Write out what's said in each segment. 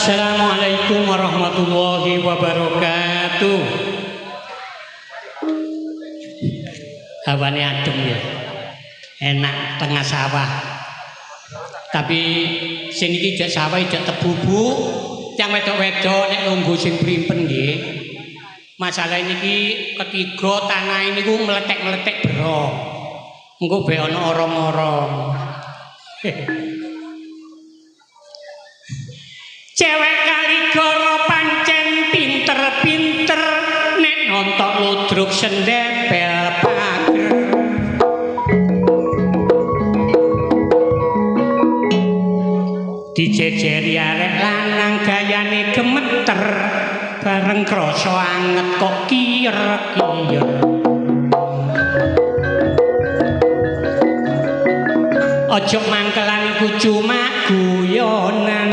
Assalamualaikum warahmatullahi wabarakatuh. Hawane adem ya. Enak tengah sawah. Tapi sing iki jak sawah jak tebu-bu, yang wedok-wedok nek lungguh sing primpen nggih. Masalah niki ketiga tanah niku meletek-meletek bero. Engko be ana orong-orong. Cewek kaligoro pancen pinter-pinter nek nonton ludruk sendepel pager. Dijejeri arek lanang gayane gemeter bareng krasa anget kok kiyer-kiyer. Ojo mangkelan iku cuma guyonan.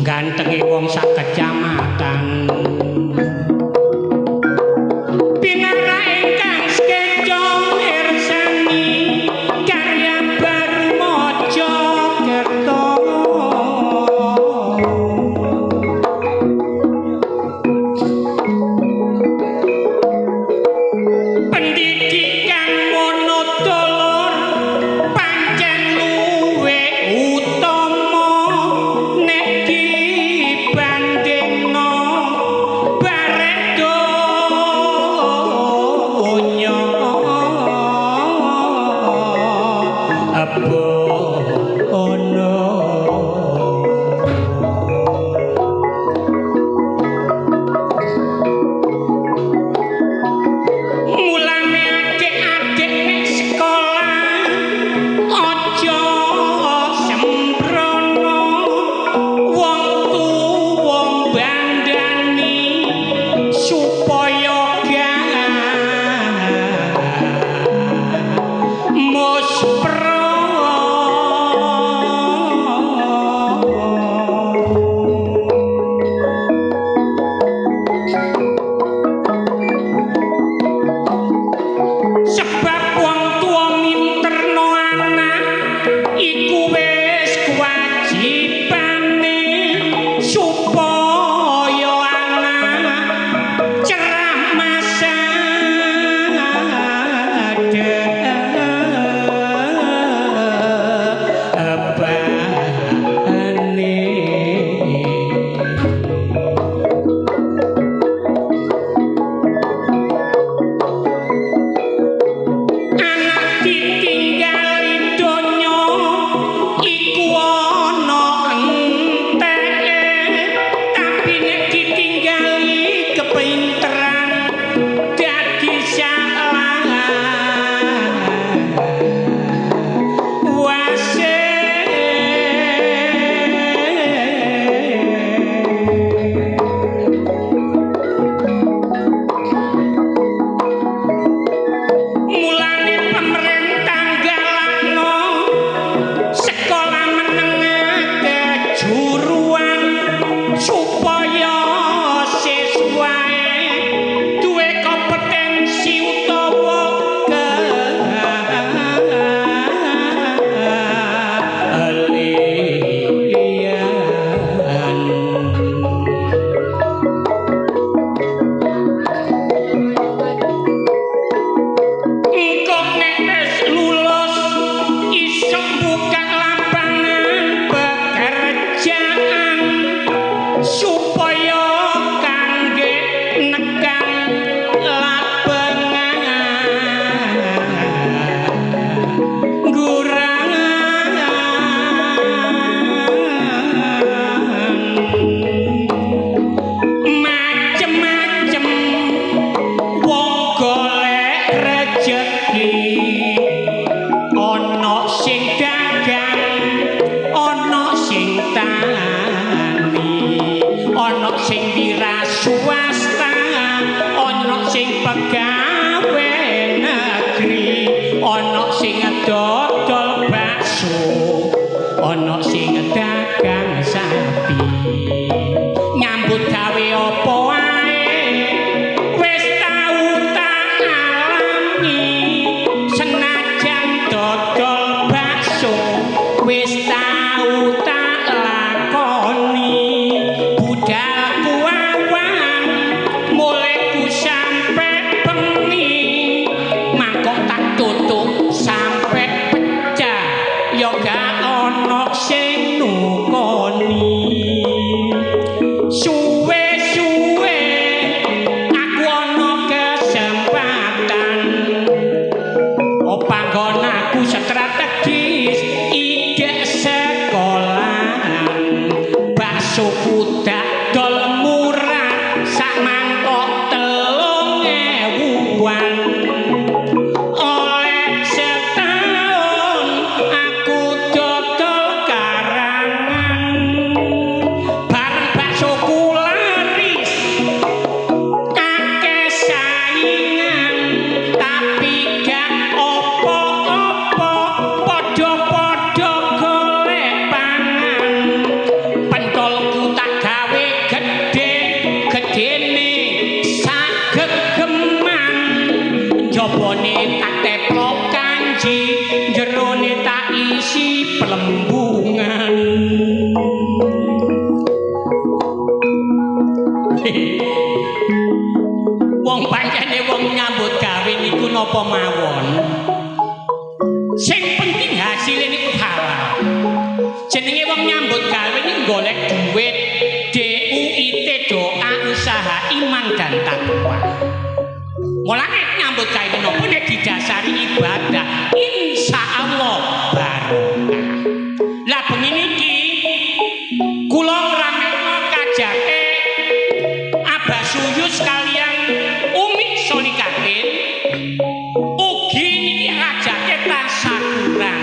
Gantenge wong sak kecamatan. pegawe negeri ana sing dodol bakso ana sing dagang sapi nyambut gawe apa wae wis tau tak alami senajan dodol bakso wis tau tak lakoni budalku awan mulai ku sampe bengi mangkok tak tutup sampe pecah ya gak ana sing nukoni suwe-suwe aku ana kesempatan panggon aku strategis ide sekolahan bakso kuda dol murah sak mangkok 3.000-an oleh setahun aku dodol karangan bareng baksoku laris akeh saingan tapi gak opo-opo padha-padha golek pangan pentolku tak gawe gedene sagegeman jabone tak teplok kanji jerone tak isi pelembungan wong pancene wong nyambut gawe niku napa mawon sing penting hasilnya niku halal jenenge wong nyambut gawe niku golek duit DUIT doa usaha iman dan takwa mulane nyambut gawe napa nek didasari ibadah insyaallah barokah lah bengi niki kula ngramekno kajake Abah Suyus kalian Umi Solikatin ugi niki ajake tasakuran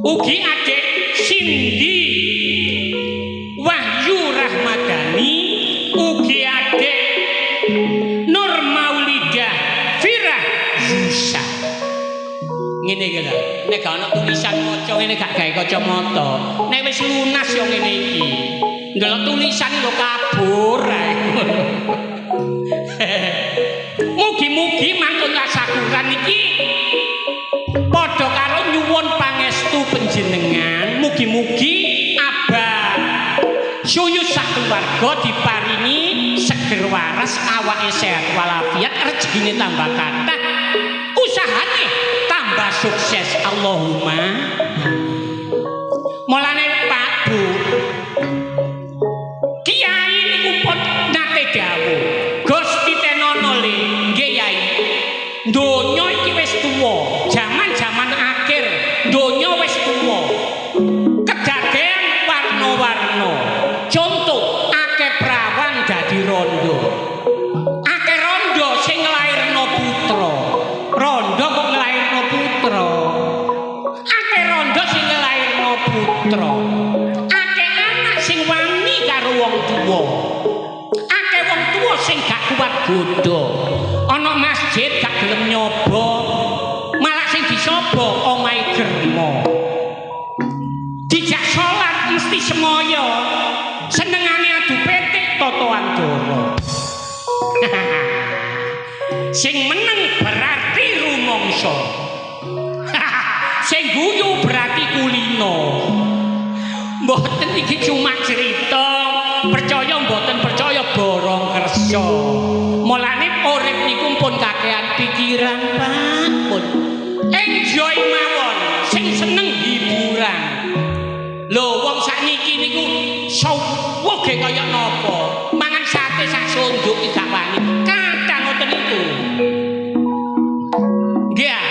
ugi adik Cindy Wahyu Rahmadani ugi adik Nur Maulidah Fira Zusa ngene iki lho nek gak ana tulisan maca ngene gak gawe kacamata nek wis lunas yo ngene iki ndelok tulisan lho kabur ae mugi-mugi mangkon tasakuran iki padha karo nyuwun pangestu panjenengan mugi-mugi Abah Suyus sakeluwarga diparingi seger waras awake sehat walafiat rezekine tambah kathah usahane tambah sukses Allahumma mulane Pak Bu Kiai niku pun nate dawuh Gusti Tenono le nggih Yai donya iki wis tuwa jaman-jaman akhir donya wis tuwa kedadean warna-warna contoh akeh prawan dadi rondo akeh rondo sing nglairno putra rondo kok nglairno putra akeh rondo sing nglairno putra akeh anak sing wani karo wong tuwa akeh wong tuwa sing gak kuat godho ana masjid gak gelem nyoba malah sing disobo omahe germo dijak salat mesti semoyo senengane adu petik totoan doro sing meneng berarti rumangsa sing guyu berarti kulino mboten iki cuma cerita percaya mboten percaya borong kersa mulane urip niku pun kakehan pikiran Pak pun enjoy mawon sing seneng hiburan lho wong sakniki niku suwege kaya napa mangan sate sak sondok iki gak wani kadang ngoten niku nggih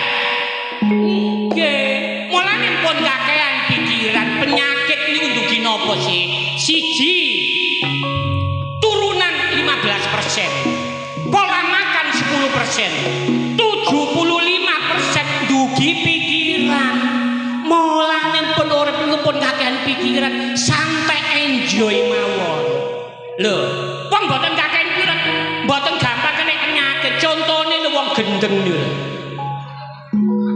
nggih mulane pun kakehan pikiran penyakit niku ndugi napa sih siji turunan 15% pola makan 10% 75% dugi pikiran mulane pun urip niku pun kakehan pikiran santai enjoy mawon lho wong mboten kakehan pikiran mboten gampang kena gendeng niku.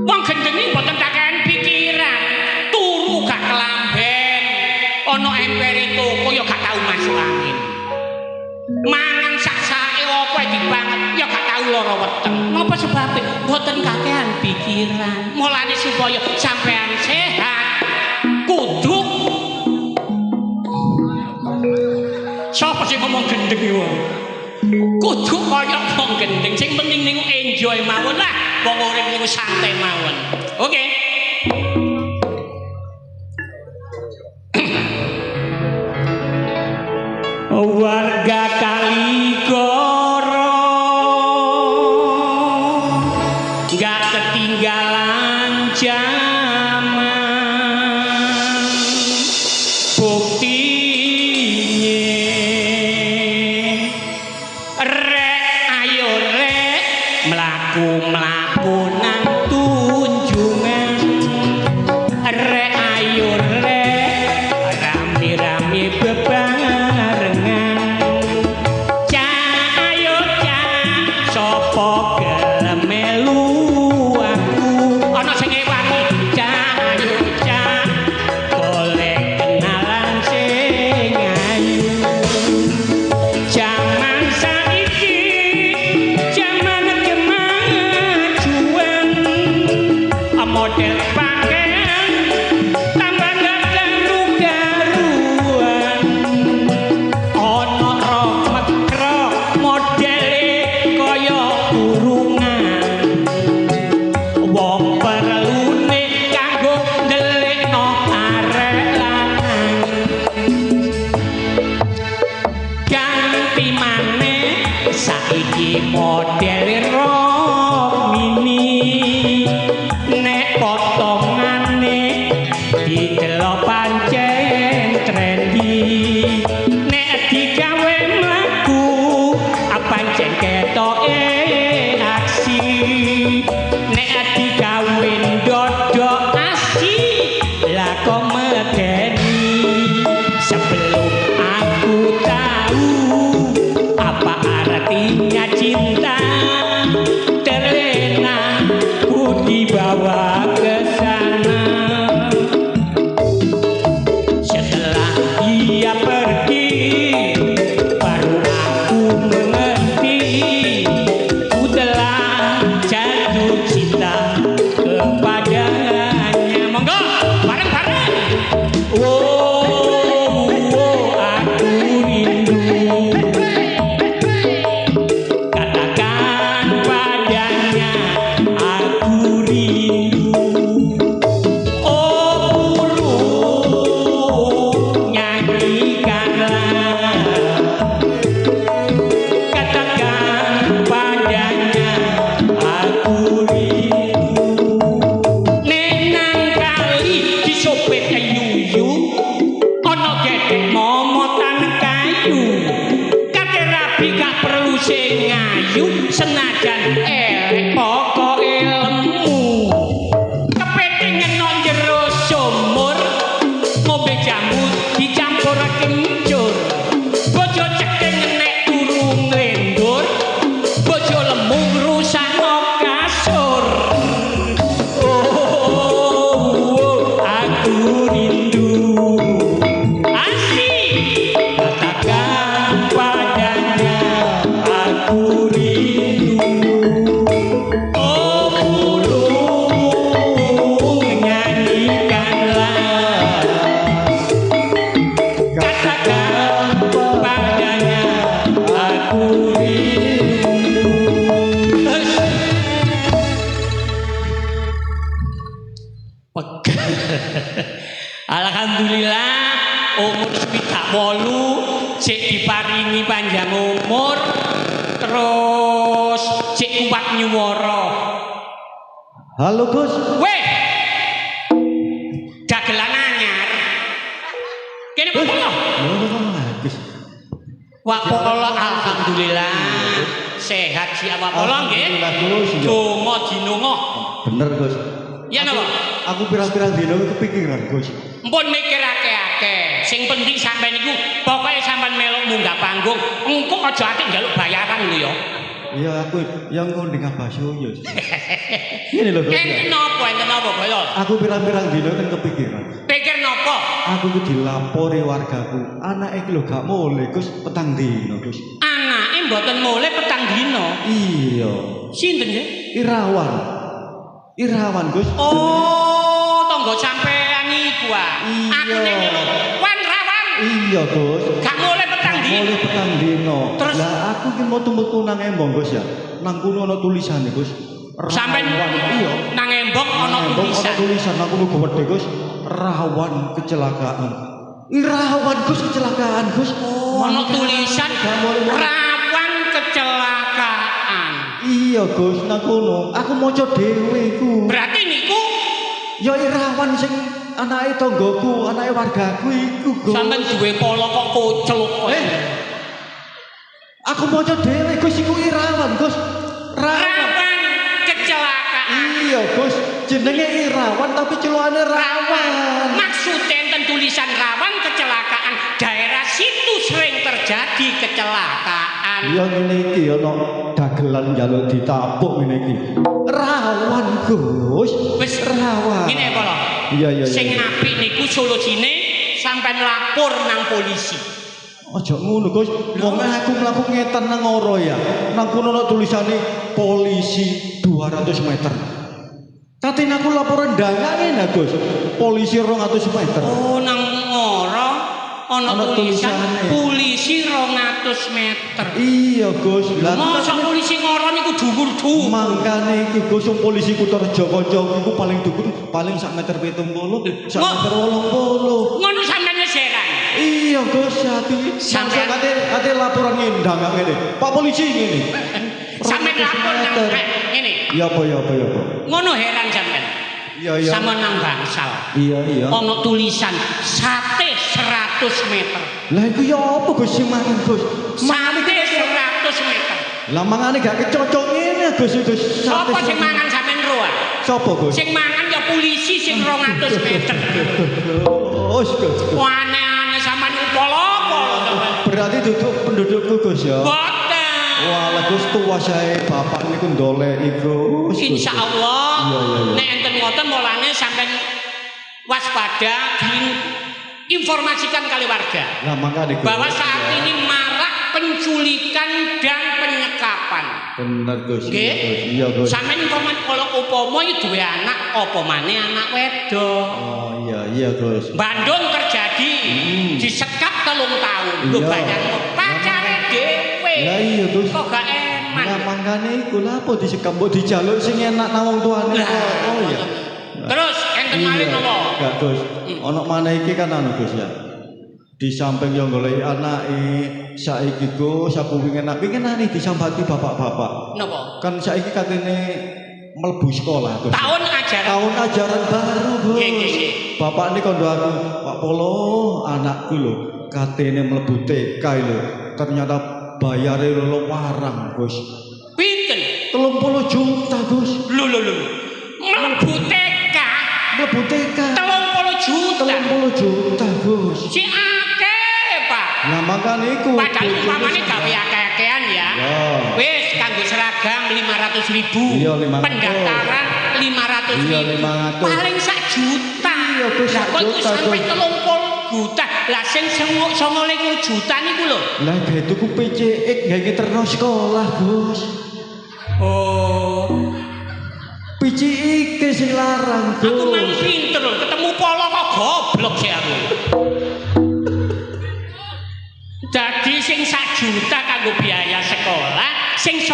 Wong gendeng iki mboten kakehan pikiran, turu gak kelamben, ana empere toko ya gak tau masuk angin. Mangan sak-sake apa dibanget ya gak tau lara weteng. Napa sebabe? Mboten kakehan pikiran. Mulane supaya sampean sehat kudu sapa sing ngomong gendeng iki wae. Kudu kaya wong gendeng sing penting niku enjoy mawon lah. Wong urip niku santai mawon. Oke. Warga Kalikoro gak ketinggalan zaman, buktinya rek ayo rek mlaku-mlaku nang tunjungan, rek ayo rek rame-rame bebarengan, cak ayo cak sapa gelem melu aku, ana sing ewangi cak ayo cak golek kenalan sing ayu. Zaman saiki zaman kemajuan, model pakaian tambah garu-garuan, ana rok mekrok modele kaya burungan, wong perlune kanggo ndelikno arek lanang. Ganti maneh saiki model rok mini, nek potongane didelok pancen trendy, nek digawe mlaku pancen ketoke aksi, nek digawe ndodok asih lah kok medeni. Sebelum aku tahu apa artinya cinta, terlena ku dibawa ke sana. Setelah dia pergi baru aku mengerti, ku telah jatuh cinta kepadanya. Monggo bareng-bareng. Oh, aku rindu, katakan padanya aku rindu. Oh burung nyanyikanlah, katakan padanya aku rindu. Nenang kali disopet yuyu, ana gedhe momotan kayu, kate rabi gak perlu sing ngayu, senajan elek pokoke lemu. Kepethingen nang jero sumur, ngombe jamu dicampur kencur, bojo cekeng nek turu nglendur, bojo lemu ngrusakno kasur. Oh, aku rindu asih, katakan padanya aku rindu. Oh burung nyanyikanlah, katakan padanya aku rindu. Alhamdulillah umur 78 sik diparingi panjang umur, terus sik kuat nyuwara. Halo Gus. Weh, dagelan anyar. Kene Gus. apa? Gus. Wak pola alhamdulillah sehat si awak pola nggih. Alhamdulillah, Gus. Donga dinonga. Bener Gus. Ya napa? Aku pirang-pirang dino kepikiran Gus. Mpun mikir akeh-akeh. Sing penting sampean niku pokoke sampean melok munggah panggung, engko aja ati njaluk bayaran lho ya. Iya aku yang ngunding Abah Suyo. Ini lho Gus. Enten napa Boyol? Aku pirang-pirang dino kan kepikiran. Pikir napa? Aku ku dilapori wargaku. Anake iki lho gak mulih Gus petang dino Gus. Anake mboten mulih petang dino. Iya. Sinten nggih? Irawan Gus. Oh, tangga sampean iku ah. Iya. Aku nek Wan Rawan. Iya Gus. Gak mulih petang dino. Mulih petang dino. Terus lah aku ki metu-metu nang embong Gus ya. Nang kono ana tulisane Gus. Sampeyan iya. nang embong ana tulisan. Ana tulisan aku lu gede Gus. Rawan kecelakaan. Rawan Gus kecelakaan Gus. Oh, ana tulisan rawan kecelakaan. Iya Gus, nang kono. Aku maca dhewe iku. Berarti niku ya Irawan sing anake tanggoku, anake wargaku iku Gus. sampeyan duwe polo kok koceluk kok. Aku maca dhewe Gus iku Irawan Gus. Rawan kecelakaan. Iya Gus, jenenge Irawan tapi celokane rawan. Maksudnya enten tulisan rawan kecelakaan. Daerah situ sering terjadi kecelakaan. Iya ngene iki ana dagelan njaluk ditapuk ngene iki. Rawan Gus. Wis rawan. Ngene apa lho? Iya. Sing apik niku solusine sampean lapor nang polisi. Aja ngono Gus. Wong aku mlaku ngetan nang ora ya. Nang kono ana tulisane polisi 200 meter. Tapi aku laporan ndangane nah Gus. Polisi 200 meter. Oh nang ora ana tulisan polisi 200 meter. Iya Gus. Lah mosok polisi ngora niku dhuwur-dhuwur. Mangkane iki Gus polisi Kutorejo kancaku iku paling dhuwur paling sak meter 70, sak meter 80. Ngono sampeyan wis heran. Iya Gus, hati sampeyan ate laporan ngundang ngene. Pak polisi ngene. Sampeyan lapor nang ngene. Iya apa. Ngono heran sampeyan. Iya. Sama nang bangsal. Iya. Ana tulisan sate 100 meter. Lah iku ya apa Gus sing mangan Gus? Sate 100 meter. Lah mangane gak kecocok ngene Gus. Sapa sing mangan sampeyan ro? Sapa Gus? Sing mangan ya polisi sing 200 meter. Oh, Gus. Aneh-aneh sampean upolo-polo. Berarti duduk pendudukku Gus ya. Boten. Wah, Gus tua saya bapak niku ndoleki Gus. Insyaallah. Iya. Nek enten ngoten mulane sampean waspada informasikan kali warga. Lah makane bahwa saat ini marak penculikan dan penyekapan. Bener Gus. Nggih. Iya Gus. Sampeyan informasi kalau upama duwe anak apa maneh anak wedok. Oh iya Gus. Bandung terjadi disekap 3 tahun. Lho Iya. bayangno pacare dhewe. Lah iya Gus. Kok gak eman. Lah mangkane iku lha apa disekap mbok dijaluk sing enak nang wong tuane kok. Oh iya. Terus enten malih napa? Gak Gus. Ana maneh iki kan anu Gus ya. Di samping yang golek anake saiki Gus aku pengen disambati bapak-bapak. Napa? Kan saiki katene mlebu sekolah Gus. Tahun ajaran baru Gus. Nggih. Bapak ini kondo aku, Pak Polo, anakku lho, katene mlebu TK lho. Ternyata bayare lho warang Gus. Pinten? 30 juta Gus. Lho. Mlebu TK. 30 juta. 30 juta Gus. Si akeh, Pak. Nah makane iku. Padahal umpamane gawe akeh-akehan ya. Wis kanggo seragam 500.000. Iya, 500. Pendaftaran 500.000. Iya, 500. Paling 1 juta. Iya, Gus, Lah kok 1 iku juta, sampai Gus. 30 juta. Lah sing 29 juta niku lho. Lah gawe tuku PCX gawe terus sekolah Gus. Oh. PCX sing larang Gus. Aku mang pinter lho, ketemu polo kok goblok sih aku. Dadi sing 1 juta kanggo biaya sekolah, sing 29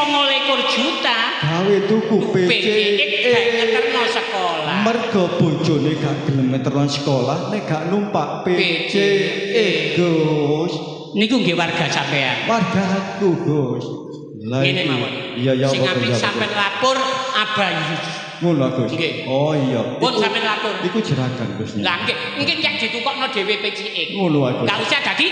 juta Gawe tuku PCX gak PCX. ngeterno sekolah. Mergo bojone gak gelem meteran sekolah nek gak numpak PCX Gus. Niku nggih warga sampean. Wargaku Gus. Lah Ngene mawon. Iya Sing apa apik penjawab? sampean lapor abayu. Ngono Gus. Nggih. Oh iya. Pun sampean lapor. Iku jeragan Gus. Lah nggih yang ditukokno dhewe PCX. Ngono Gus. Enggak usah dadi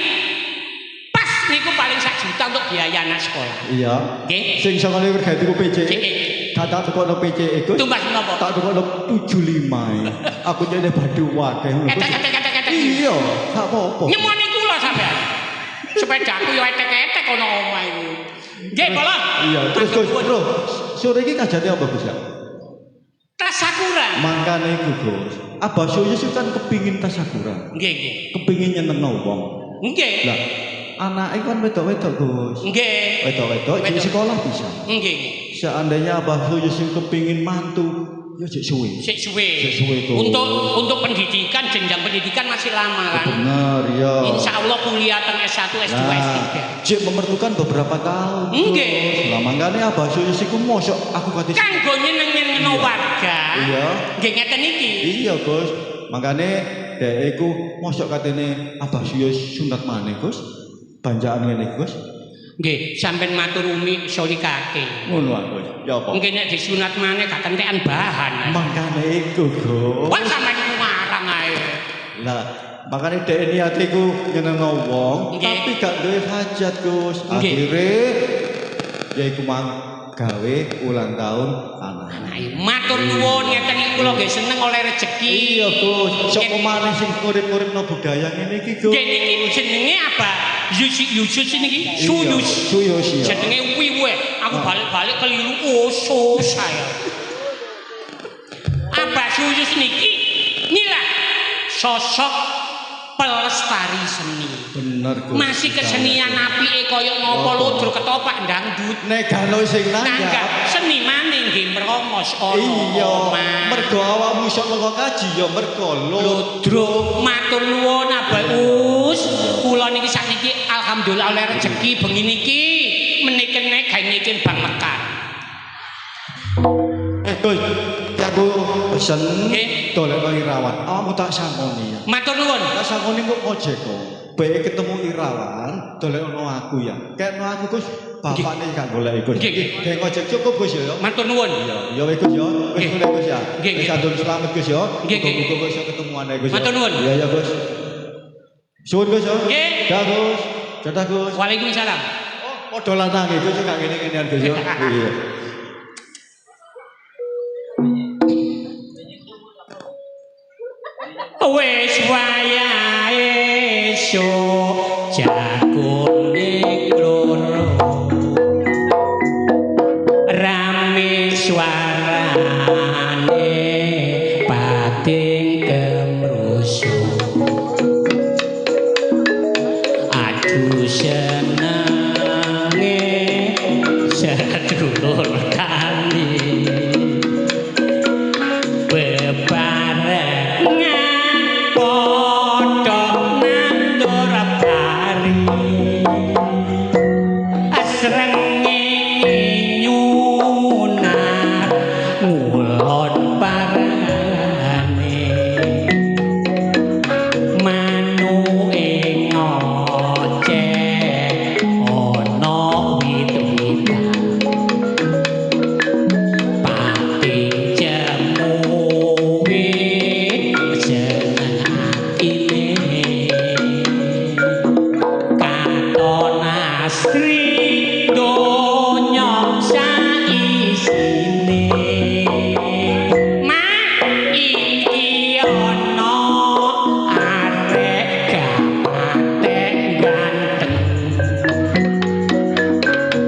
pas niku paling 1 juta untuk biaya anak sekolah. Iya. Nggih. Sing sangane gawe tuku PCX. PCX. Kata tukono PCX Gus. Tumbas napa? Tak tukono 75. Aku jane badhe wae ngono. Gus. Etek. Iya, gak apa-apa. Nyemoni kula sampean. Sepedaku yo etek-etek ana omah iku. Nggih, kula. Iya, terus Gus, bro, sore iki kajane apa Gus ya? Tasyakuran. Mangkane iku Gus. Abah Suyus itu kan kepingin tasyakuran. Nggih, nggih. Kepingin nyenengno wong. Nggih. Lah, anake kan wedok-wedok Gus. Nggih. Wedok-wedok di sekolah bisa. Nggih. Seandainya Abah Suyus itu kepingin mantu, ya cek suwe. Sik suwe. Sik suwe Gus. Untuk pendidikan, jenjang pendidikan masih lama kan. Bener ya. Insya Allah kuliah teng S1, S2, S3. Cek memerlukan beberapa tahun. Nggih. Lah mangkane Abah Suyus iku mosok aku kate Kanggo nyeneng-nyenengno warga. Iya. Nggih ngeten iki. Iya, Gus. Makane dhek iku mosok katene Abah Suyus sunat maneh, Gus. Banjakan ngene, Gus. Nggih, sampean matur umi solikake. Ngono ah, Gus. Ya apa? Mungkin nek disunat maneh gak kentekan bahan. Makane iku, Gus. Wah sampean iku ngarang ae. Lah, makane dhek niate iku nyenengno wong, Nggih. tapi gak duwe hajat, Gus. Nggih. Akhire ya iku mang gawe ulang tahun anak. Ayo matur nuwun ngeten iki kula nggih seneng oleh rejeki. Iya, Gus. Sok maneh sing urip-uripno budaya ngene iki, Gus. Nggih niki jenenge apa? Yus niki Suyus. Suyus ya. Jenenge wiwe. Aku balik-balik keliru oso saya. Apa Suyus niki? Inilah sosok pelestari seni. Bener, Gus. Masih kesenian apike kaya ngapa lodro ketopak dangdut. Nek galo sing nanggap. Nanggap senimane nggih mrongos Iya, ana. mergo awakmu iso lunga kaji ya mergo Lodro matur nuwun Abah Us. Kula niki sakniki alhamdulillah oleh rezeki bengi niki menika nek gawe niki Bang Mekar. Gus, aku pesen Nggih. dolekno Irawan. Awakmu tak sangoni ya. Matur nuwun. Tak sangoni kok ojek kok. Bae ketemu Irawan, dolekno aku ya. Kekno aku Gus, bapakne gak goleki Gus. Nggih, nggih. Dek ojek cukup Gus ya. Matur nuwun. Iya, ya wis Gus ya. Wis Nggih. mulai Gus ya. Nggih, Wis nggih. atur selamat Gus ya. Nggih, nggih. Muga-muga iso ketemuan ae Gus. Matur nuwun. Iya ya Gus. Suwun Gus ya. Nggih. Dah Gus. Dadah Gus. Waalaikumsalam. Oh, padha lanange Gus gak ngene-ngenean Gus ya. Iya. Wis wayahe esuk jakune loro rame suarane pating kemrusuh aduh senenge sedulur kali bebarengan padha nandur pari asrenge nyunar ngulon parane manuke ngoceh ana wit-witan pating jemuwe seneng atine katon asri donya saisine mak iki ana arek gatek ganteng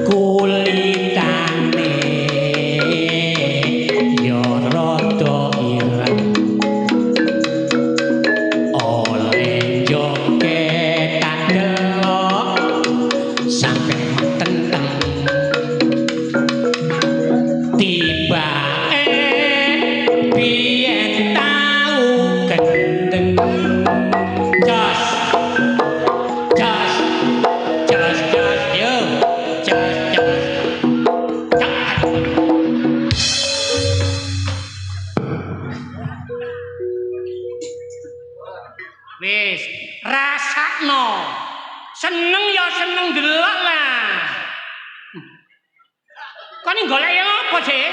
kulitane ya rada ireng oleh jogetan delok sampe tenteng tibake biyen tau gendeng jos jos jos jos yo jos jos Cak. Wis rasakno seneng ya seneng delok lah kon golek apa sih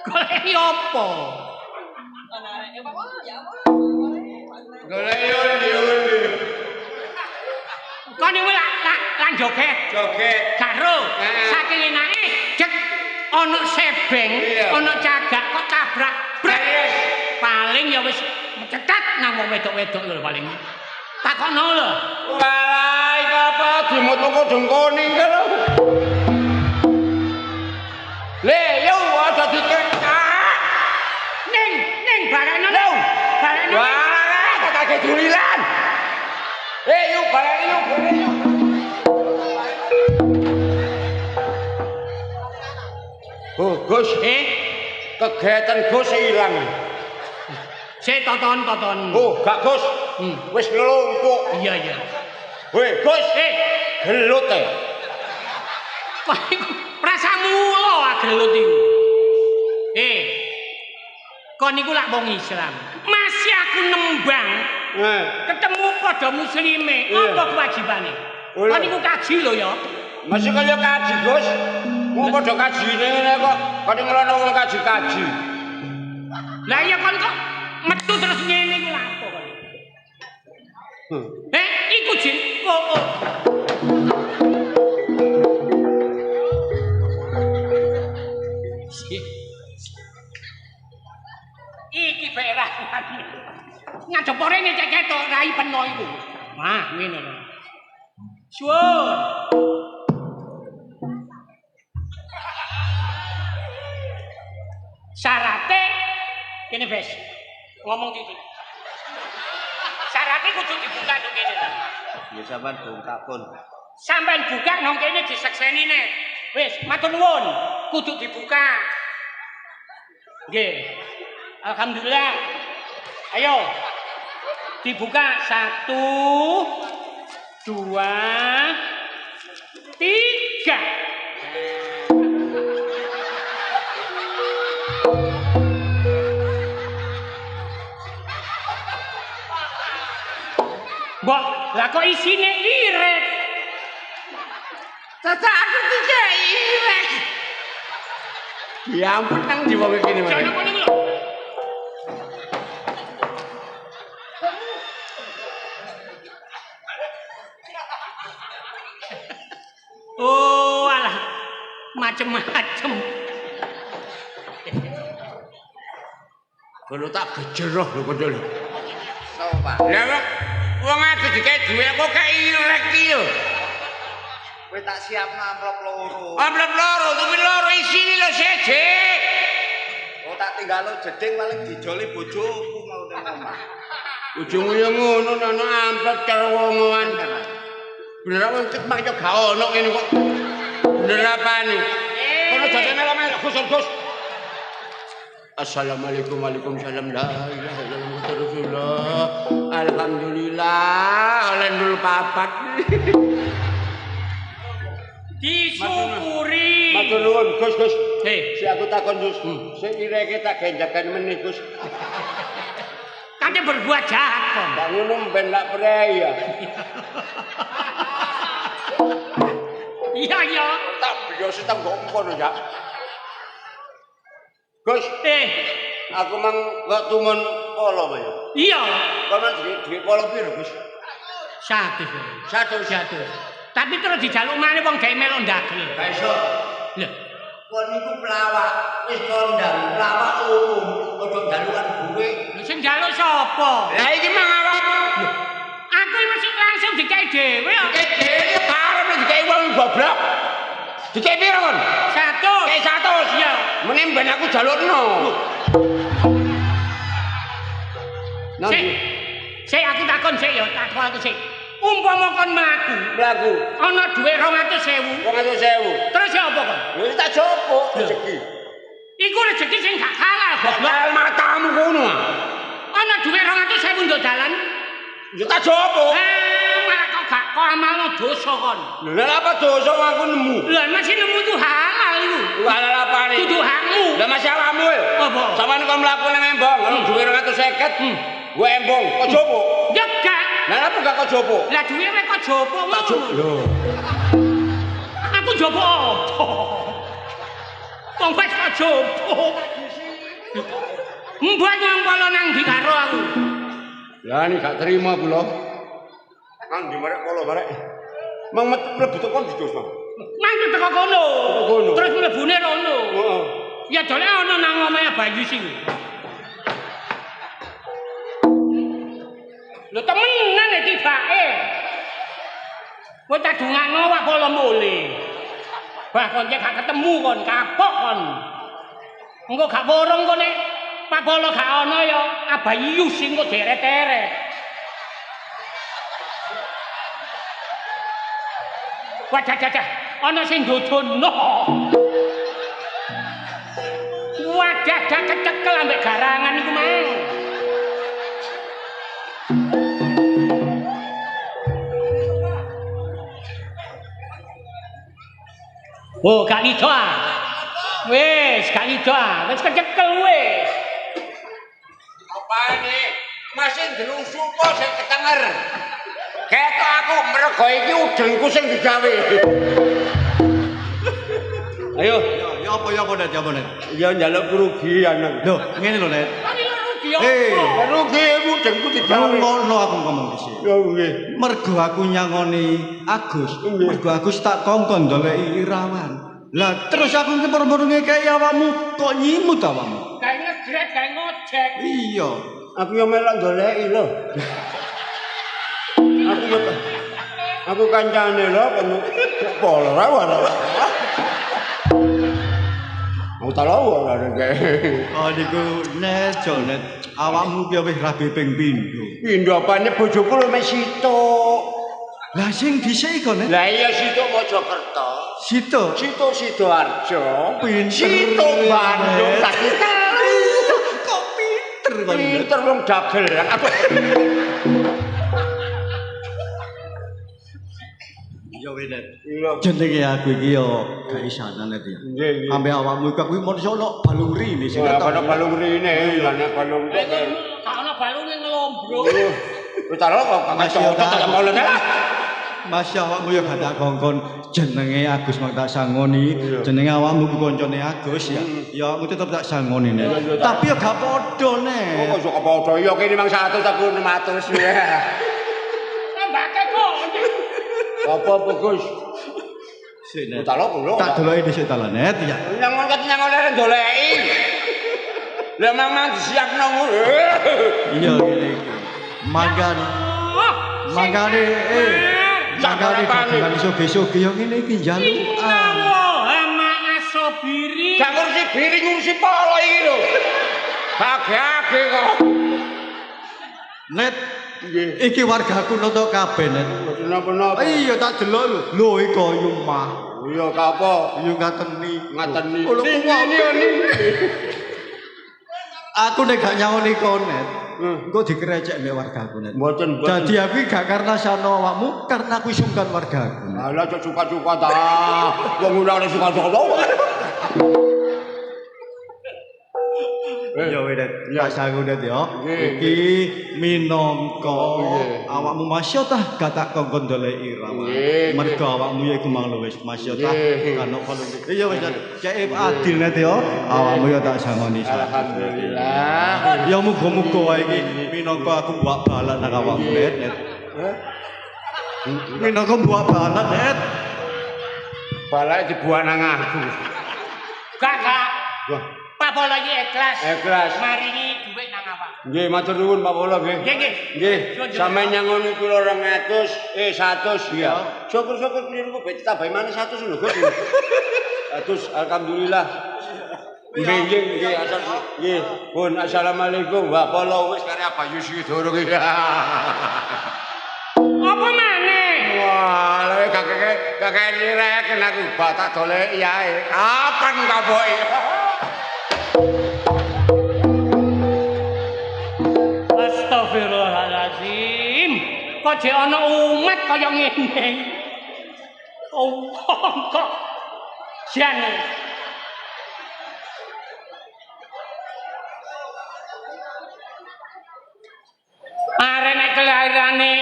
golek apa Golek undi-undi. kon iki lan joget Joget. karo Heeh. saking enake jek ana sebeng Iya. ana cagak kok tabrak brek Yes. paling ya wis cetet nang wong wedok-wedok lho paling takokno lho Walah iki apa dimut kok dengkoni iki lho. Le, yo aja dikekak. Ning barekno. Lho. Barekno. Wah, kok kage dulilan. Yuk balik yuk. Oh, Gus, kegiatan Gus hilang. Sik toton. Oh, gak Gus. Wis ngelumpuk. Iya. Weh, Gus. Gelut e. Wah, prasamu lho gelut iku. Kon niku lak wong Islam. Masih aku nembang. Ketemu padha muslime, apa kewajibane? Kon niku kaji lho ya. Masih kaya kaji, Gus. Mau padha kajine ngene kok. Kon ngelono wong kaji-kaji. Lah iya kon kok metu terus ngene iku lha apa kon? Iku jin. Oh. Iki perah. Ngadepore nek cek ketok rai peno iku. Wah, ngene lho. Suwun. Syarate kene wis. Ngomong iki. Syarate kudu dibuka nang kene. Ya sampean bongkak pun. Sampeyan buka nang kene disekseni nek. Wis, matur nuwun. Kudu dibuka. Nggih. Alhamdulillah. Ayo. Dibuka 1 2 3. Mbok, lah kok isine irek? Tata aku dikei irek. Ya ampun nang di wong iki Jangan Mas. kono lho. Oh, alah. Macem-macem. Kalau tak gejeroh lho kono lho. Sopo, Pak? Lah kok wong aku dikei duwe kok kei irek iki lho. Kowe tak siapno amplop loro. Amplop loro, tapi loro isine lho seje. Oh, tak tinggalo jeding paling dijoli bojoku mau ning omah. Bojomu ya ngono ana amplop cerwongan. Bener wong mak yo gak ono ngene kok. Bener apane? Kono jane melo-melo Gus. Assalamualaikum waalaikumsalam la ilaha illallah rasulullah. Alhamdulillah oleh papat. Disyukuri. Matur nuwun Gus. Hei, Si aku takon Gus. Sik ireke tak genjakan meneh Gus. kate berbuat jahat kon. Tak ngono ben lak preya. Iya. Tak biasa tak kok kono ya. Gus, aku mang gak tumen polo ya. Iya. Kono duit polo piro Gus? 100. Tapi terus dijaluk maneh wong gawe melok ndagel. Gak iso. Lho, Kon niku pelawak, wis kondang, pelawak umum, ojo jalukan duwe. lho sing njaluk sapa? Lah iki mang awakmu. Aku wis langsung dikai dhewe kok. Dhewe parep dikei wong goblok. Dikei piro kon? 100. Kei 100. Iya. Meneh ben aku jalukno. Sik aku takon sik ya, takon aku sik. Umpama kon mlaku, Mlaku ana dhuwit 200.000. 200.000. Terus ya apa kon? Wis tak jopok rezeki. Iku rezeki sing gak halal, goblok. Bakal matamu kono. Ana dhuwit 200.000 ndok dalan. Ya tak jopok. Malah kok amalno dosa kon. Lha apa dosa aku nemu? Lah masih nemu itu halal iku. Halal apane? Dudu hakmu. Lah masalahmu ya? Apa? Sampeyan kon mlaku nang embong, ono dhuwit 250. Gue embong, kok jopo? Ya gak. Lah apa gak kok jopo? Lah duwe kok jopo ngono. Lho. Aku jopo apa? Wong wis kok jopo. Mbok ngompolo nang ndi karo aku. Lah ini gak terima kula. Nang ndi marek polo marek. Mang mlebu tekan didos, Mang. Mang teko kono. Teko kono. Terus mlebune rono. Heeh. Ya dole ana nang omahe Bayu sing. Lho temenan iki bake. Kowe tak dungakno wak bola mule. Bah kon gak ketemu kon kapok kon. Engko gak worong kon nek Pak Bolo gak ana ya abayu sing kok deret-deret. Wah jajah, ana sing dodono. Wadah dak kecekel ambek garangan iku mang. Oh, gak lido ah. Wis, gak lido ah. Wis kecekel wis. Apa ini? Masih delung supo sing ketenger. Ketok aku mergo iki udengku sing digawe. Ayo, Ya apa Net, ya apa Net? ya njaluk kerugian. Lho, ngene lho Net. Rugi Kerugi udengku digawe. Ngono aku ngomong dhisik. Ya nggih. Mergo aku nyangoni Agus, mergo Agus tak kongkon ndoleki Irawan. Lah terus aku keporo-poro ngekeki awakmu kok nyimut awakmu. Kae ngejret, kae ngojek. Iya. Aku yo melok ndoleki lho. Aku kancane lho kono polo ra ora. Mau talo ora nek. Oh niku Net, Net. Awakmu ki wis rabi ping pindho. Pindho apane bojoku lho mek situk. Lah sing dhisik kok Net. Lah iya situk Mojokerto. Situ. Sidoarjo. Pinter. Situk Bandung Net. tak kita. Kok pinter kok Net. Pinter wong dagelan. Aduh. Ya wis Net. Iya. Jenenge aku iki yo gak isana Net ya. Nggih, nggih. Ambek awakmu iku kuwi manusa ono baluri ini sing Ora tak ana balung rene, lane balung tok. Gak ana balunge ngelombro. Wis taro kok Masya kacau tak mau lene. Mas awakmu ya gak tak kongkon jenenge Agus mak tak sangoni, jenenge awakmu ku koncone Agus ya. Ya aku tetep tak sangoni Net. Tapi ya gak padha Net. Kok kok padha ya kene mang 100 aku 600 ya. Nambake kok. Apa Gus? Sik Net. Talo kulo. Tak deloki dhisik ta Net ya. Nyangon kat nyangon leren doleki. Lah mang disiapno ngono. Iya ngene iki. Mangkane mangkane dagelan soge-soge yo ngene iki njalukan. Hama asobiri. Gak ngurusi biri ngurusi polo iki lho. Bagi-agi kok. Net, Nggih. iki wargaku noto kabeh Net. Napa-napa. Iya tak delok lho. Lho iki yo mah. Iya kapo? Yo ngateni. Ngateni. Lho Ini. aku nek gak nyawoni kon Net. Engko dikerecek mbek wargaku Net. Mboten. Jadi aku gak karena sano awakmu, karena aku sungkan wargaku. Alah cok suka-suka ta. Wong ora suka-suka. Ya wis Net, ya sangu Net ya. Nggih. Iki minangka Nggih. awakmu masya tah gak tak kongkon doleki Irawan. Nggih. Mergo awakmu ya iku mang wis masya tah Nggih. kan kalau iya wis cek adil Net ya. Awakmu ya tak sangoni. Alhamdulillah. Ya muga-muga wae iki minangka aku buak balan nang awakmu Net. Minangka buak balan Net. Balai dibuat nang aku. Gak. Wah, Pak Bolo iki ikhlas. ikhlas. Maringi dhuwit nang awak. Nggih, matur nuwun Pak Polo nggih. Nggih, nggih. Nggih, sampeyan nyangoni kula 200, 100 ya. Syukur-syukur keliru kok bet tambahi maneh 100 lho, Gus. 100 alhamdulillah. Nggih, asal nggih. Pun assalamualaikum Pak Polo wis kare Abayu Sidoro iki. Apa maneh? Wah, lha kakek nirek aku batak doleki ae. Kapan kaboke? Astagfirullahaladzim. Kok jek ana umat kaya ngene. Allah kok jan. Arek nek kelahirane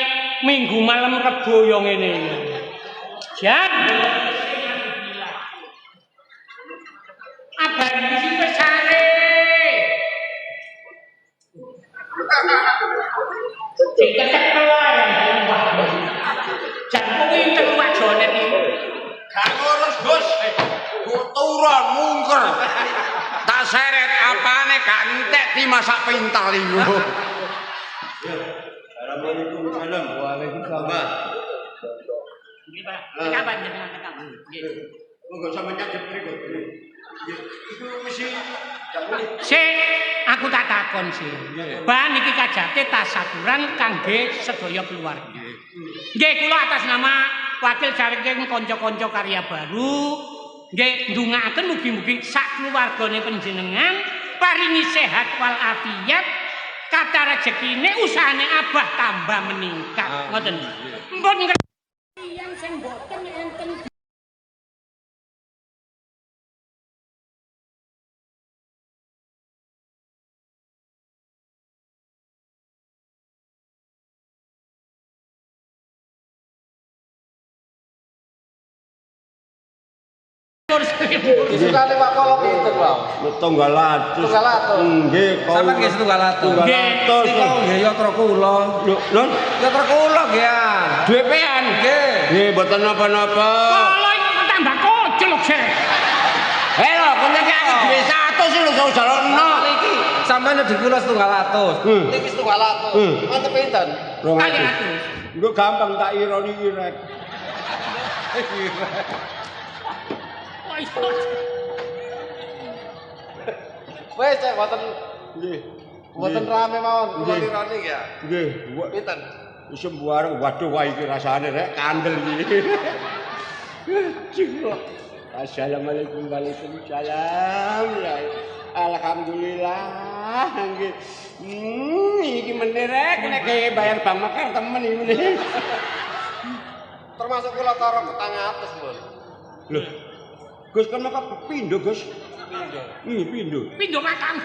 Minggu malam Rebo yo ngene. Jan. Abang iki wis sare. Sing ketekel ae. Jan kuwi telu ajone iki. Gak ngurus, Gus. Turun mungker. Tak seret apane gak entek di masak pintal iku. Assalamualaikum. Waalaikumsalam. Enggak usah menyadap mriku. Iku mesti Sik, aku tak takon sih. Bahan iki kajate tasyakuran kangge sedaya keluarga. Nggih, kula atas nama wakil saking kanca-kanca karya baru nggih ndongaaken mugi-mugi sak keluargane panjenengan paringi sehat walafiat, kata rezekine usahane abah tambah meningkat. Ngoten. Mpun yang sing boten enten Disukane Pak Polo pinten, Pak? Tunggal atus. Tunggal atus. Nggih, Sampeyan nggih setunggal atus. Tunggal atus. Nika nggih yatra kula. Lho, Yatra kula nggih ya. dhewean. Nggih. Nggih, mboten napa-napa. Kalau iki tambah koclok sih. Lho, kene iki aku duwe 100 lho saudara. Niki sampeyan di kula setunggal atus. Niki setunggal atus. Mantep pinten? Kali atus. Engko gampang tak ironi irek. Wes cek mboten Nggih. mboten rame mawon kula Nggih. ironi ya. Nggih, Pinten? wis sembarang. Waduh, wah iki rasane rek kandel iki. Assalamualaikum waalaikumsalam. Ya, alhamdulillah. Nggih. Iki meneh rek nek bayar bank mekar temen iki meneh. Termasuk kula karo ketang atus, Lho. Lho. Gus kan maka pindho, Gus. Pindho. Pindho. Pindho makam.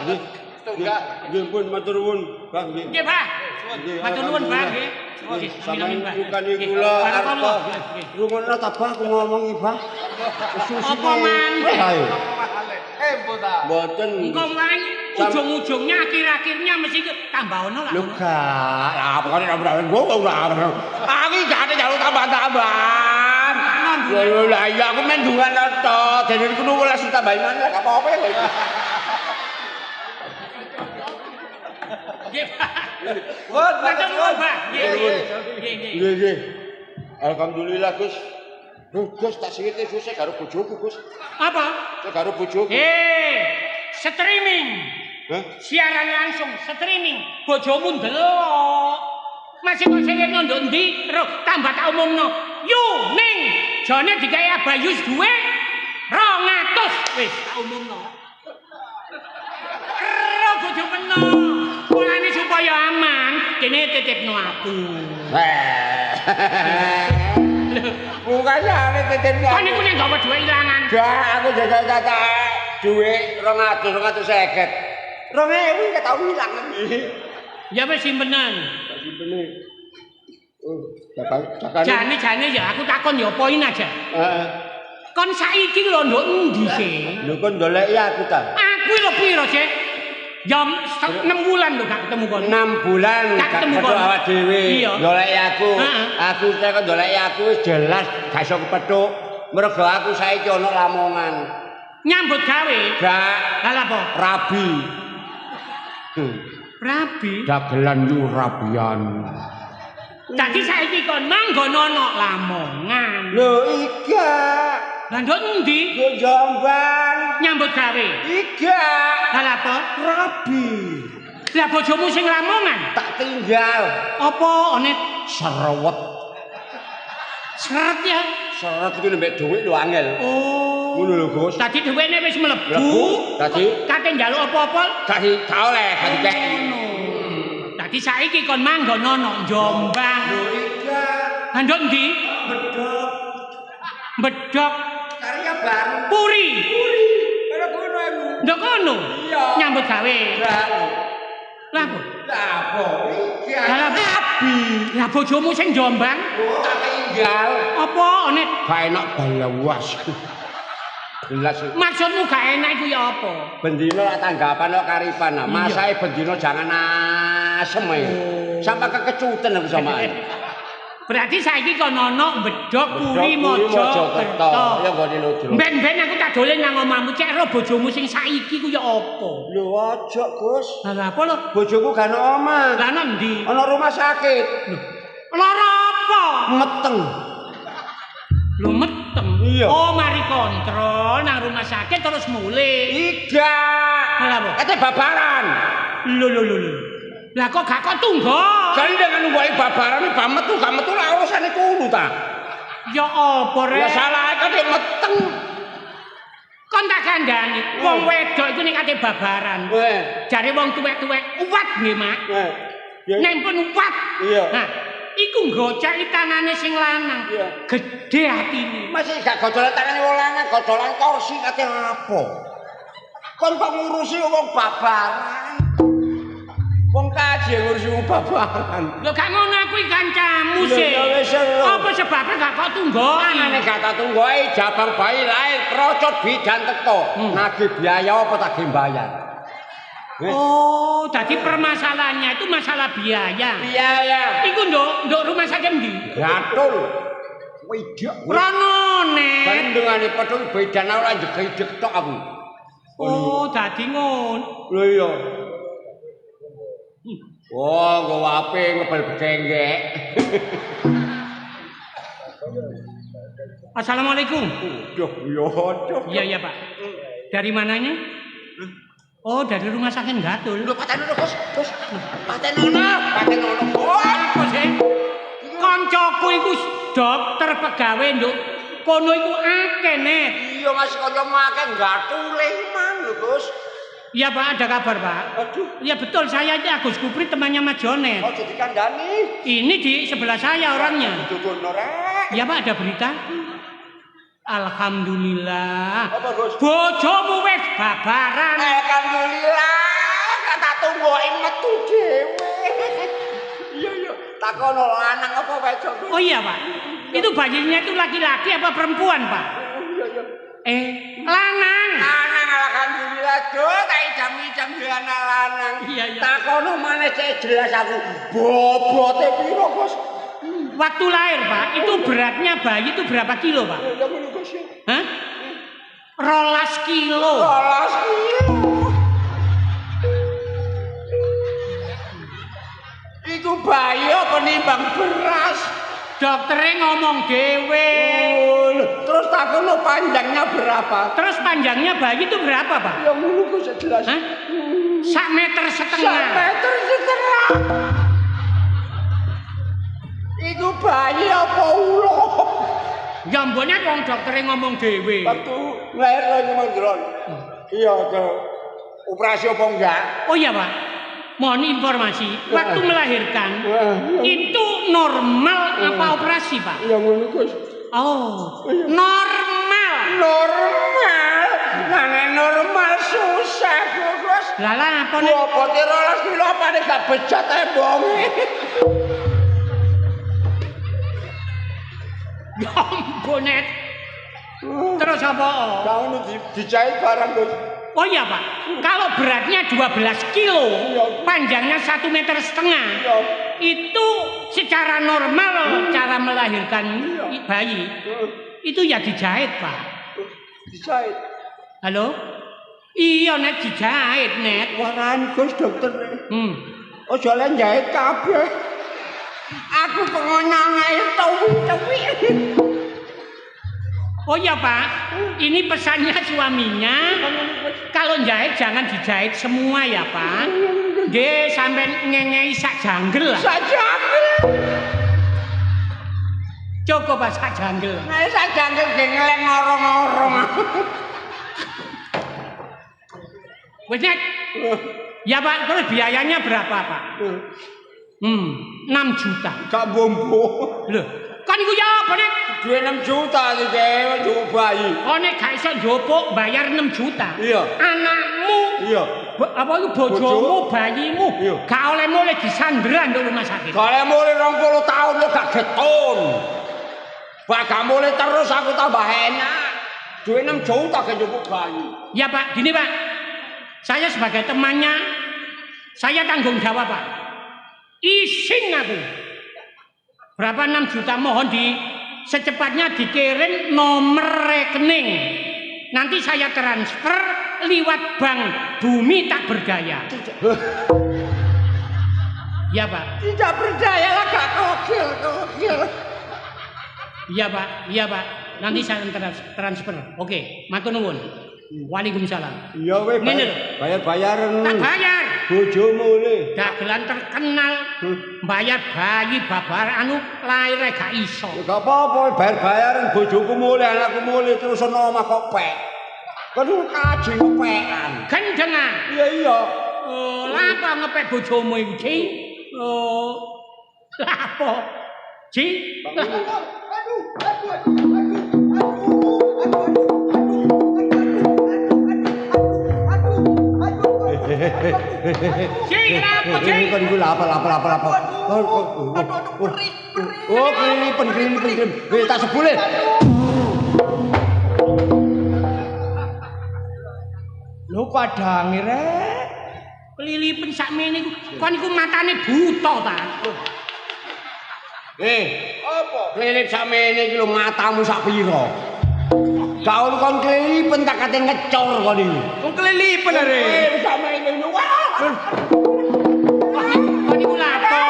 Nggih. Setunggal. Nggih pun matur nuwun, Bang. Nggih. Nggih, Pak. Matur nuwun, Pak, nggih. Oh, nggih, Sampeyan Pak. bukan Nggih, kula barakallah. arep. Nggih. Rungono ta Bah aku ngomong iki, Bah. Apa maneh? Ayo. Empo ta? Mboten. Engko malah ujung-ujungnya akhir-akhirnya mesti tambah ono lah. Lho gak, lah pokoknya ora ora. Aku iki jane njaluk tambah-tambahan. Lah iya aku men dungan to. Dene iku wis tambahi maneh gak apa-apa ya. Nggih, Pak. Won, Matur nuwun, Pak. Nggih, nggih. Nggih, nggih. Nggih. Alhamdulillah, Gus. Gus tak singete susah karo bojoku, Gus. Apa? Karo bojoku. Streaming. Hah? Siaran langsung streaming. Bojomu ndelok. Masing-masing nduk ndi, tambah tak umumno. Yu ning jane digawe Abayus duwe 200 wis tak umumno. Ro bojo meno. Mulane supaya aman, kene titipno aku. Bukan jane titipno. Kan iku nek gawe duwe ilangan. Gak, aku jajal tata duit 250. 2000 gak tau hilang lagi. Ya wis simpenan. Simpenan. Jakan. Jane ya aku takon ya poin aja. Heeh. Kon saiki lho nduk endi sih? Lho kon goleki aku ta? Aku lho piro, Cek? Jam 6 bulan lho gak ketemu kon. 6 bulan Gak ketemu ketemu kon. awak dhewe. Iya. Goleki aku. Heeh. Aku nek goleki aku wis jelas gak iso kepethuk. Mergo aku saiki ana Lamongan. Nyambut gawe. Gak Lah apa? rabi. Rabi. Dagelan yu rabian. Dadi saiki kon manggon ana Lamongan. Lho iya. Lah nduk endi? Yo Jombang. Nyambut gawe. Iya. Lah apa? Rabi. Lah bojomu sing Lamongan. Tak tinggal. Apa onet Serewet. seret ya? Seret iki nek dhuwit lho angel. Oh. Ngono lho, Gus. Dadi dhuwitne wis mlebu. Mlebu, dadi- kate njaluk apa-apa Gak oleh, gak dikek. Dadi saiki kon manggon ana Jombang. Iya. Lah nduk endi? Bedok. Bedok Karya baru. Puri. Ora kono aku. Nduk kono. Iya. Nyambut gawe. Baru. Lah apa? Apa? Iya. Lah Rabi. Lah bojomu sing Jombang Oh, tak tinggal. apa onet? Gak enak balawas. Jelas. Maksudmu gak enak iku ya apa? Bendino lah tanggapan lo karipan lah. Masai bendino jangan asem ya. Sampai kekecutan aku sama. Berarti saiki kon ana Bedok Puri Mojokerto. Ya gak dilodro. Ben-ben aku tak dolen nang omahmu cek ro bojomu sing saiki ku ya apa? Lho ojo Gus. Lah apa lho? Bojoku gak ana omah. Lah nang ndi? Ana rumah sakit. Lara apa? Meteng. Lho meteng. Iya. Oh, mari kontrol nang rumah sakit terus mulih. Tidak. Kenapa? Kate babaran. Lho. Lah kok gak kok tunggu? Jadi dengan nunggu babaran gak metu lah urusane kulo ta. Ya apa rek? Ya salah kate meteng. Kon tak kandhani, wong wedok iku nek kate babaran. Jare wong tuwek-tuwek uwat nggih, Mak. Nek pun uwat. Iya. Nah, iku gocek tanane sing lanang. Iya. Gedhe atine. Masih gak godolan tangan wong lanang, godolan kursi kate apa? Kon kok ngurusi wong babaran. Wong kaji ngurusi wong babaran. Lho gak ngono aku iki kancamu Iya, sih. ya wis, lho. Apa sebabnya gak kok tunggoki? Anane gak tak tunggoki jabang bayi lahir krocot bidan teko. Nagih biaya apa tak ge bayar? Oh, jadi permasalahannya itu masalah biaya. Biaya. Iku nduk rumah sakit ndi? Gatul. Widok. Rono, Nek. Bandengane pedul bedan ora jegedeg tok aku. Oh, dadi ngono. Lho iya. Wah, nggo ape ngebel bedenggek. Assalamualaikum. Duh, yo. Iya, Pak. Dari mananya? Oh, dari rumah sakit Gatul. Lho paten ono, Bos. Paten ono. Apa sih? Koncoku iku dokter pegawe nduk kono iku akeh, Net. Iya, Mas kancamu akeh gatule man lho, Bos. Iya, Pak, ada kabar, Pak. Aduh, Iya betul, saya ini Agus Kupri temannya Mas Jonet. oh jadi kandani. Ini di sebelah saya orangnya. Dudono rek. Iya, Pak, ada berita. Alhamdulillah. Apa, Bos? Bojomu wis babaran. Alhamdulillah, kata tunggoki metu dhewe. Iya. Takono lanang apa wedok? Oh iya, Pak. Itu bayinya itu laki-laki apa perempuan, Pak? Iya. Lanang. Lanang alhamdulillah, Duh, tak idam-idam di anak lanang. Iya. Takono maneh cek jelas aku. Bobote piro, Bos? Waktu lahir, Pak, itu beratnya bayi itu berapa kilo, Pak? Ya ngono, Bos. Hah? 12 kilo. 12 kilo. Iku bayi apa nimbang beras? Dokternya ngomong dewe. Terus takono panjangnya berapa? Terus panjangnya bayi itu berapa, Pak? Ya ngono kok jelas. Hah? 1,5 meter. 1,5 meter. Iku bayi apa ulo? Ya mbone wong dokternya ngomong dewe. Waktu lahir lagi mandron. Iya, ke operasi apa enggak? Oh iya, Pak. Mohon informasi, waktu melahirkan itu normal apa operasi, Pak? Ya ngono, Gus. Oh, normal. Normal. Nang normal susah, Gus. Lah apa nek Bobote 12 kilo apa nek gak bejat tembonge. ya ampun, Net. Terus apa? Gak ono dijahit barang, Gus. Oh iya, Pak. Kalau beratnya 12 kilo, panjangnya 1,5 meter, itu secara normal cara melahirkan bayi itu ya dijahit, Pak. Dijahit. Halo? Iya, Net, dijahit, Net. Waran Gus dokter. Ojo le jahit kabeh. Aku pengonang ae tuwi. Oh iya, Pak. Ini pesannya suaminya. Kalau jahit jangan dijahit semua ya, Pak. Nggih, sampai ngengei sak janggel lah. Sak janggel. Cukup, Pak, sak janggel. Nek sak janggel ge ngeleng ngorong-ngorong. Wis, Net. Ya, Pak, terus biayanya berapa, Pak? 6 juta. Gak bombo. Loh, kan iku ya apa, Net? Duwe 6 juta iki dewe njuk bayi. Oh, nek gak iso njopok bayar 6 juta. Iya. Anakmu Iya. apa itu bojomu, bayimu Iya. gak oleh mulai disandera nduk rumah sakit. Kalau mulai 20 tahun lo gak getun. Gak mulai terus aku tambah enak. Duwe 6 juta ke njupuk bayi. Ya, Pak, gini, Pak. Saya sebagai temannya, saya tanggung jawab, Pak. Isin aku. Berapa 6 juta mohon secepatnya dikirim nomor rekening. Nanti saya transfer lewat bank Bumi Tak Berdaya. Ya, Pak. Tidak berdaya lah gak kokil. Iya, Pak. Iya, Pak. nanti saya transfer. Oke, matur nuwun. Waalaikumsalam. Iya weh. Ngene lho. Bayar-bayaran. Tak bayar. Bojomu le. Dagelan terkenal. Bayar bayi babar anu lahir gak iso. Gak apa-apa, bayar-bayaran bojoku mulai, anakku mulai terus ana omah kok pek. Kan kaji ngepekan. Gendengan. Iya. Oh, lha apa ngepek bojomu iku, Ci? Oh. Lha apa? Ci? Ci, kenapa, Ci? Kan iku apa. Oh, kelilipan. Weh, tak sebule. Lho padange rek. Kelilipan sakmene iku. Kon iku matane buta ta? Apa? Kelilip sakmene iki lho matamu sak pira? Gaul kon kelilipan tak kate ngecor kon iki. Wong kelilipan rek. Sakmene lho. Kon iku lapo?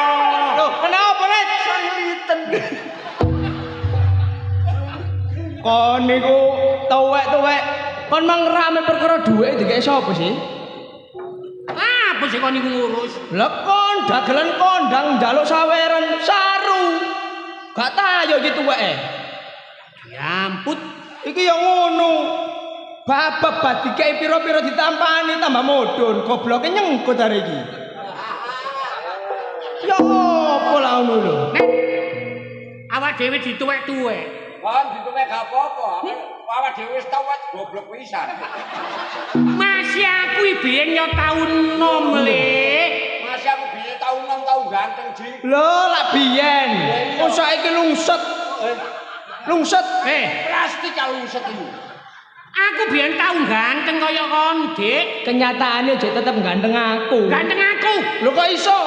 Loh, kenapa rek? Sayiten. Kon niku tuwek-tuwek. Kon mang rame perkara dhuwit dikek sapa sih? Apa sih kon iku ngurus? Lah kon dagelan kondang njaluk saweran saru. Gak tayo iki tuweke. Ya ampun. Iki ya ngono. Babab bad dikek pira-pira ditampani tambah mudhun. Gobloke nyengkut arek iki. Ya apa lah ngono lho. Nek awak dhewe dituwek-tuwek. Kon dituwek gak apa-apa. Awak dhewe wis tau goblok pisan. Masih aku biyen yo tau nom le. Masih aku biyen tau nom tau ganteng Ji. Lho lak biyen. Kok saiki lungset. Lungset. Plastik kalau lungset iki. Aku biyen tau ganteng kaya kon, Dik. Kenyataane jek tetep ganteng aku. Ganteng aku. Lho kok iso?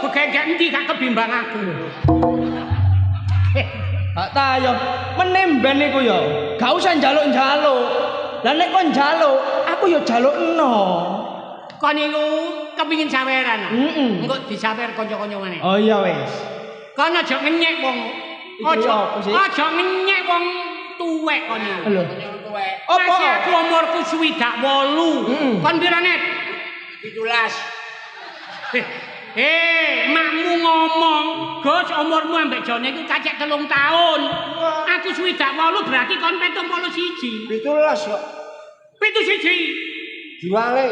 Begegek endi gak kebimbang aku. Gak tayo. Menemben iku ya. Gak usah njaluk-njaluk. Lah nek kon njaluk, aku ya njalukno. Kon iku kepengin saweran. Heeh. Engko disawer kanca-kanca maneh. Oh iya wis. Kon aja ngenyek wong. Iki apa sih? Aja ngenyek wong tuwek kon iki. Lho. Apa? Masih aku umurku 28. Kon pira net? 17. Makmu ngomong, Gus umurmu ambek Jone iku kacek 3 tahun. Aku 28 berarti kon 71. 17 kok. 71. Juale.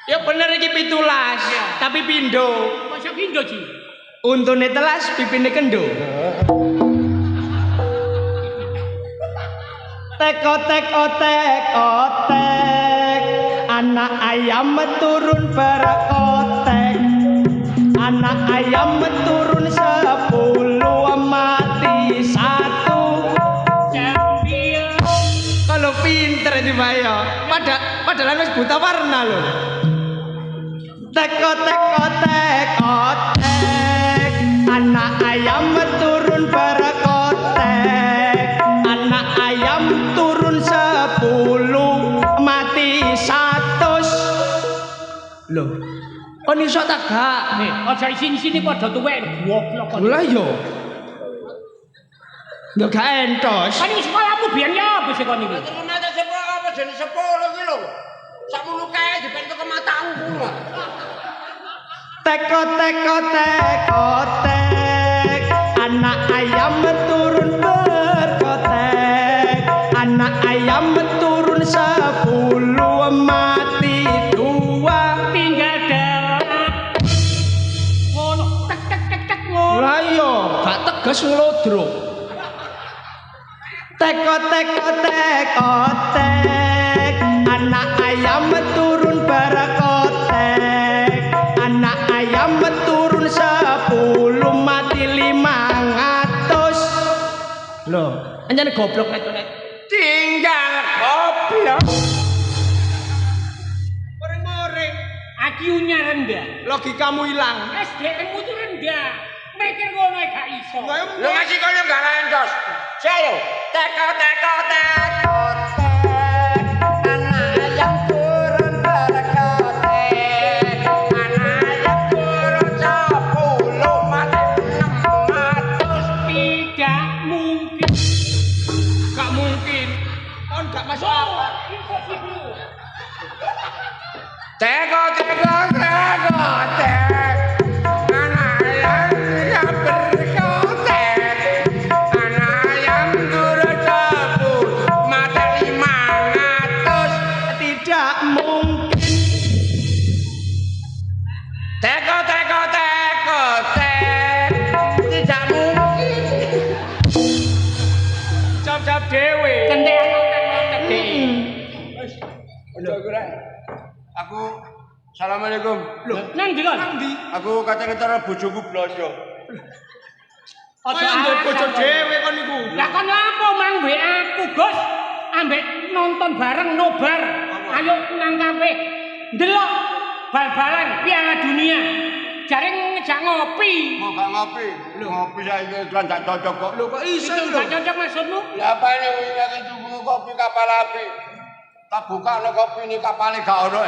Ya bener iki 17, tapi pindho. Kok iso pindho, Ji? Untune telas, pipine kendo. Tek-tek anak ayam turun berkotek. Anak ayam turun 10 mati 1. Jambil. Kalau pinter di bayo. Padahal wis buta warna lho. Tek-tek anak ayam turun berkotek. Anak ayam turun 10 mati 100. Loh, kon iso tak gak? Nih, aja sini-sini padha tuwek goblok kon. Lah yo. Yo gak entos. Kan sekolahmu biyen ya apa sih kon iki? Ternyata sepuluh apa jenis 10 iki lho. Sakmono kae dibentuk ke matamu. Tek anak ayam turun berkotek. Anak ayam turun 10 mati 2 Tinggal dalam. Ngono tek ngono. Lah yo gak tegas nglodro. Tek anak ayam turun berkotek. Anak ayam turun 10 mati 500. Loh, anjane goblok nek. Tinggal goblok. Goreng-goreng. IQ-nya rendah. Logikamu hilang. SDM-mu itu rendah. Mikir ngono gak iso. Lu masih kono gak lantos. Saya teko. Anak ayam turun berkotek. Anak ayam turun 10 mati 600. Tidak mungkin. gak masuk akal. Teko tek. Anak ayam tidak berkotek. Anak ayam turut sebut mata 500. Tidak mungkin. Teko tek. Tidak mungkin. Jawab dhewe. Kentekan otek-otek Aku Assalamualaikum. Loh, nang ndi kon? Aku kata-kata bojoku blondo. Aja Ambek bojo dhewe kon niku. Lah kon apa mang mbek aku, Gus? Ambek nonton bareng nobar. Ayo nang kafe. Ndelok bal-balan Piala Dunia. Jare ngejak ngopi. Mau gak ngopi? Ngopi saiki iklan gak cocok kok. Lho kok iso Itu lho? gak cocok maksudmu? Lah apa ini wingi aku tuku kopi kapal api. Tak buka lo kopi ini kapalnya gak ono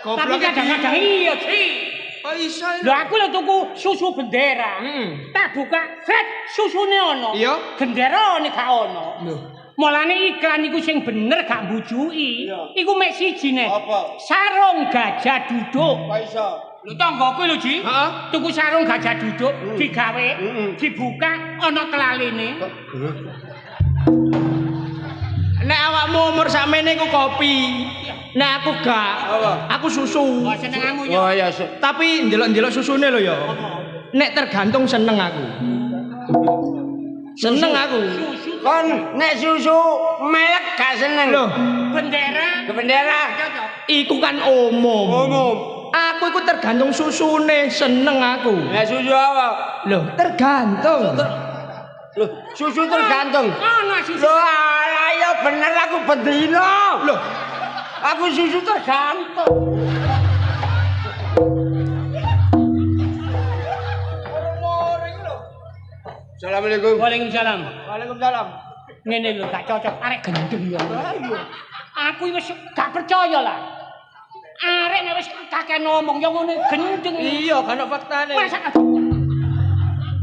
Tapi kadang-kadang iya sih. Kok iso Lho aku lho tuku susu bendera. Tak buka, set susune ono. Iya. Benderane gak ono. Lho. Mulane iklan iku sing bener gak mbujuki. Iya. Iku mek siji nek. Apa? Sarung gajah duduk. Apa iso? Lho tanggoku lho Ji. Heeh. Tuku sarung gajah duduk digawe, dibuka ana kelalene. Nek awakmu umur sakmene iku kopi. Nek aku gak. Aku susu. Kok senenganmu Oh yo. iya. Tapi ndelok-ndelok susune lho ya. Nek tergantung seneng aku. Seneng aku. Susu Kon nek susu melek gak seneng. Loh, bendera. Ke bendera. Cocok. iku kan umum. Umum. Aku iku tergantung susune, seneng aku. Nek susu apa? Loh, tergantung. Loh, susu tergantung. Ana susu. Loh, alah ya bener aku bendino. Loh, Aku susu tergantung. Assalamualaikum. Waalaikumsalam. Waalaikumsalam. Ngene lho gak cocok arek gendeng ya. Aku wis gak percaya lah. Arek nek wis kakek ngomong ya ngene gendeng. Iya, kan faktane. Masa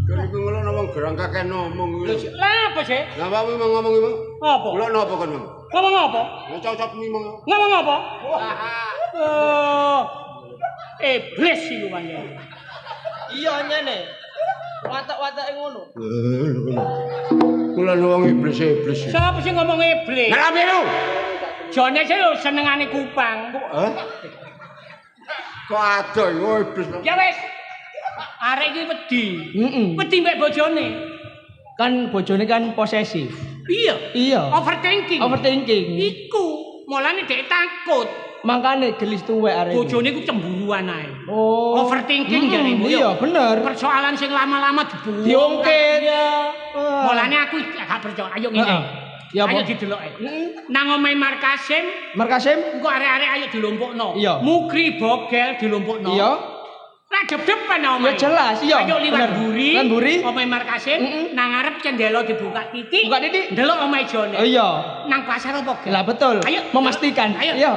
Jadi aku ngelok ngomong gerang kakek ngomong. lah apa sih? Lah apa memang ngomong memang? Apa? Ngelok napa kan memang? Ngomong apa? Ya cocok memang. Ngomong apa? Oh. Iblis iku pancen. Iya nyene. Watak-watake ngono. Kula wong iblis. Siapa sih ngomong iblis? Lah piye? Jone sih lho senengane kupang. Hah? Kok ada yo iblis. Ya wis. Arek iki wedi. Heeh. Wedi mbek bojone. Kan bojone kan posesif. Iya. Iya. Overthinking. Overthinking. Iku mulane dhek takut. Makane gelis tuwek arek. Bojone iku cemburuan ae. Oh. Overthinking jarimu. Iya, bener. Persoalan sing lama-lama dibuang. Diungkit. Iya. Wah. Mulane aku gak percaya. Ayo ngene. Heeh. Ya, Ayo apa? dideloke. Nang omahe Markasim, Markasim? engko arek-arek ayo dilompokno. Iya. Mukri Bogel dilompokno. Iya. Lah depan omahe. Ya jelas, iya. Ayo liwat Bener. Buri. Lan Buri. Omahe Markasim, nang ngarep cendela dibuka titik. Buka titik. Ndelok omahe Jone. Oh iya. Nang pasar apa Gel? Lah betul. Ayo Memastikan. Ayo. Iya.